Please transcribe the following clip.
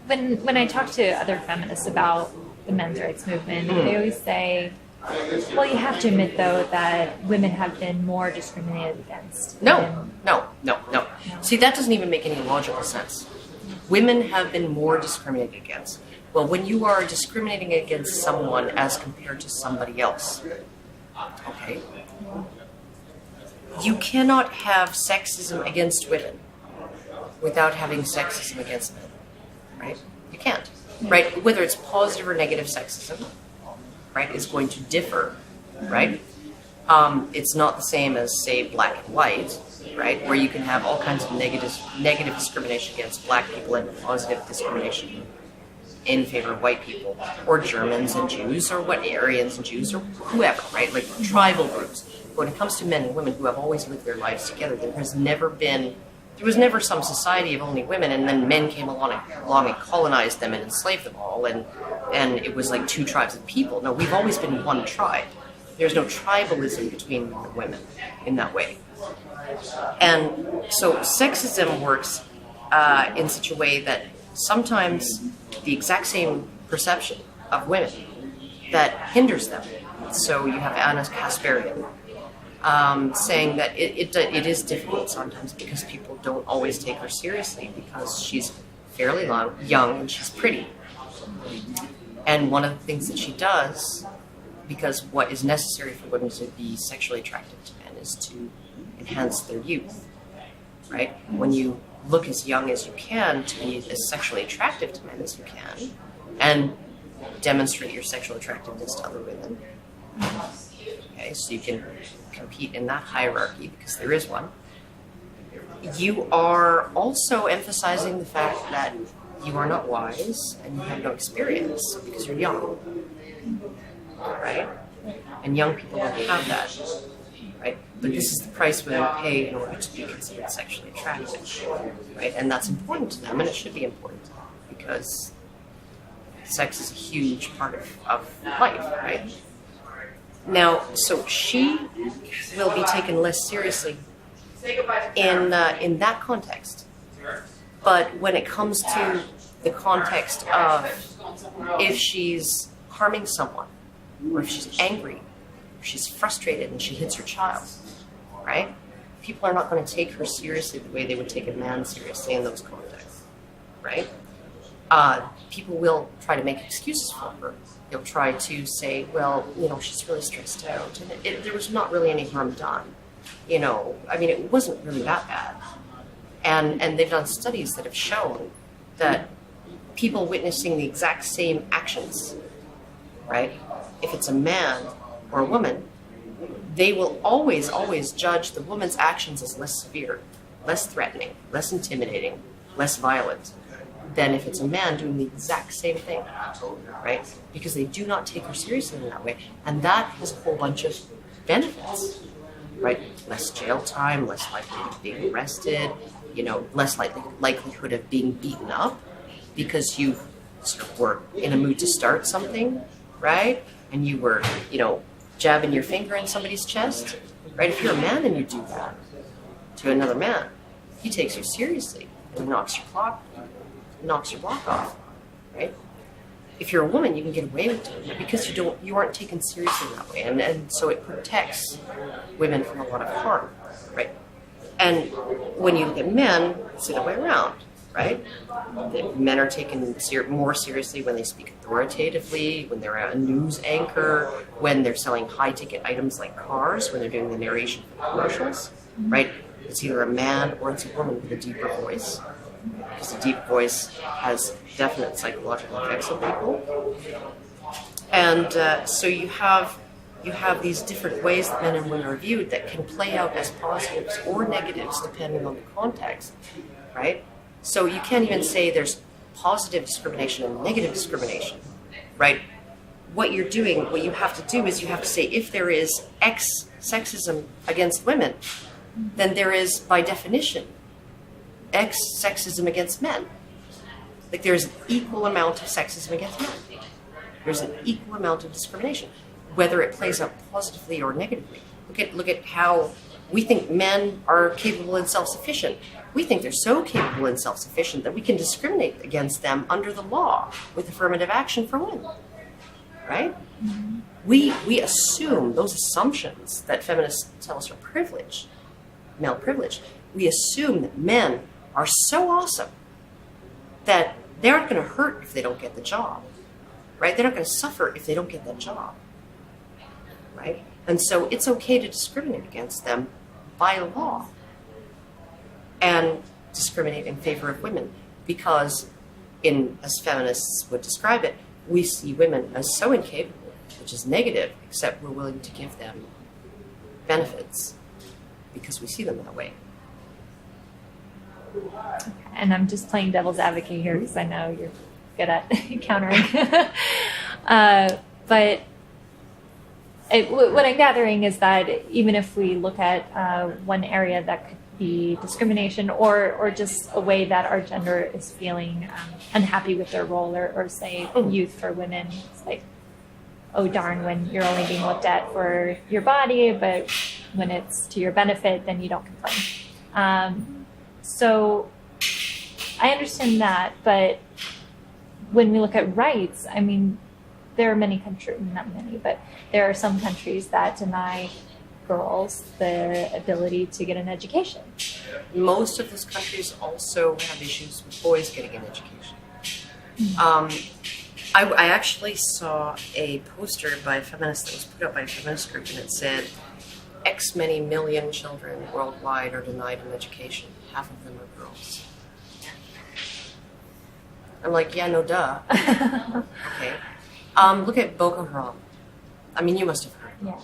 when I talk to other feminists about the men's rights movement, they always say, well, you have to admit, though, that women have been more discriminated against. No. See, that doesn't even make any logical sense. Women have been more discriminated against. Well, when you are discriminating against someone as compared to somebody else, okay, you cannot have sexism against women without having sexism against men, right? You can't, right? Whether it's positive or negative sexism, right, is going to differ, right? It's not the same as, say, black and white, right, where you can have all kinds of negative discrimination against black people and positive discrimination in favor of white people, or Germans and Jews, or what Aryans and Jews, or whoever, right, like tribal groups. When it comes to men and women who have always lived their lives together, there was never some society of only women, and then men came along and colonized them and enslaved them all, and it was like two tribes of people. No, we've always been one tribe. There's no tribalism between men and women in that way. And so sexism works in such a way that sometimes the exact same perception of women that hinders them. So you have Anna Kasparian saying that it is difficult sometimes because people don't always take her seriously because she's fairly young and she's pretty. And one of the things that she does, because what is necessary for women to be sexually attractive to men is to enhance their youth, right? When you look as young as you can to be as sexually attractive to men as you can and demonstrate your sexual attractiveness to other women, okay, so you can compete in that hierarchy because there is one, you are also emphasizing the fact that you are not wise and you have no experience because you're young, right? And young people don't have that, right? But this is the price women pay in order to be considered sexually attractive, right? And that's important to them, and it should be important because sex is a huge part of life, right? Now, so she will be taken less seriously in that context. But when it comes to the context of if she's harming someone, or if she's angry, or she's frustrated and she hits her child, right? People are not going to take her seriously the way they would take a man seriously in those contexts, right? People will try to make excuses for her. They'll try to say, well, she's really stressed out, and there was not really any harm done. It wasn't really that bad. And they've done studies that have shown that people witnessing the exact same actions, right? If it's a man or a woman, they will always, always judge the woman's actions as less severe, less threatening, less intimidating, less violent than if it's a man doing the exact same thing, right? Because they do not take her seriously in that way. And that has a whole bunch of benefits, right? Less jail time, less likelihood of being arrested, less likelihood of being beaten up because you sort of were in a mood to start something, right? And you were, jabbing your finger in somebody's chest, right? If you're a man and you do that to another man, he takes you seriously and knocks your block off, right? If you're a woman, you can get away with it because you aren't taken seriously that way, and so it protects women from a lot of harm, right? And when you look at men, it's the other way around, right? Men are taken more seriously when they speak authoritatively, when they're a news anchor, when they're selling high-ticket items like cars, when they're doing the narration for commercials, right? It's either a man or it's a woman with a deeper voice, because a deep voice has definite psychological effects on people. And so you have these different ways that men and women are viewed that can play out as positives or negatives depending on the context, right? So you can't even say there's positive discrimination and negative discrimination, right? What you have to do is you have to say if there is X sexism against women, then there is, by definition, X sexism against men. Like there's an equal amount of sexism against men. There's an equal amount of discrimination, whether it plays out positively or negatively. Look at how we think men are capable and self-sufficient. We think they're so capable and self-sufficient that we can discriminate against them under the law with affirmative action for women, right? Mm-hmm. We assume those assumptions that feminists tell us are privilege, male privilege. We assume that men are so awesome that they aren't going to hurt if they don't get the job, right? They're not going to suffer if they don't get that job, right? And so it's okay to discriminate against them by law and discriminate in favor of women because, as feminists would describe it, we see women as so incapable, which is negative, except we're willing to give them benefits because we see them that way. And I'm just playing devil's advocate here because I know you're good at countering. But what I'm gathering is that even if we look at one area that could be discrimination or just a way that our gender is feeling unhappy with their role or say youth for women, it's like, oh darn, when you're only being looked at for your body, but when it's to your benefit, then you don't complain. So I understand that, but when we look at rights, I mean, there are many countries, not many, but there are some countries that deny girls the ability to get an education. Most of those countries also have issues with boys getting an education. I actually saw a poster by a feminist that was put out by a feminist group, and it said, X many million children worldwide are denied an education. Half of them are girls. I'm like, yeah, no duh. Okay. Look at Boko Haram. I mean, you must have heard. Yeah.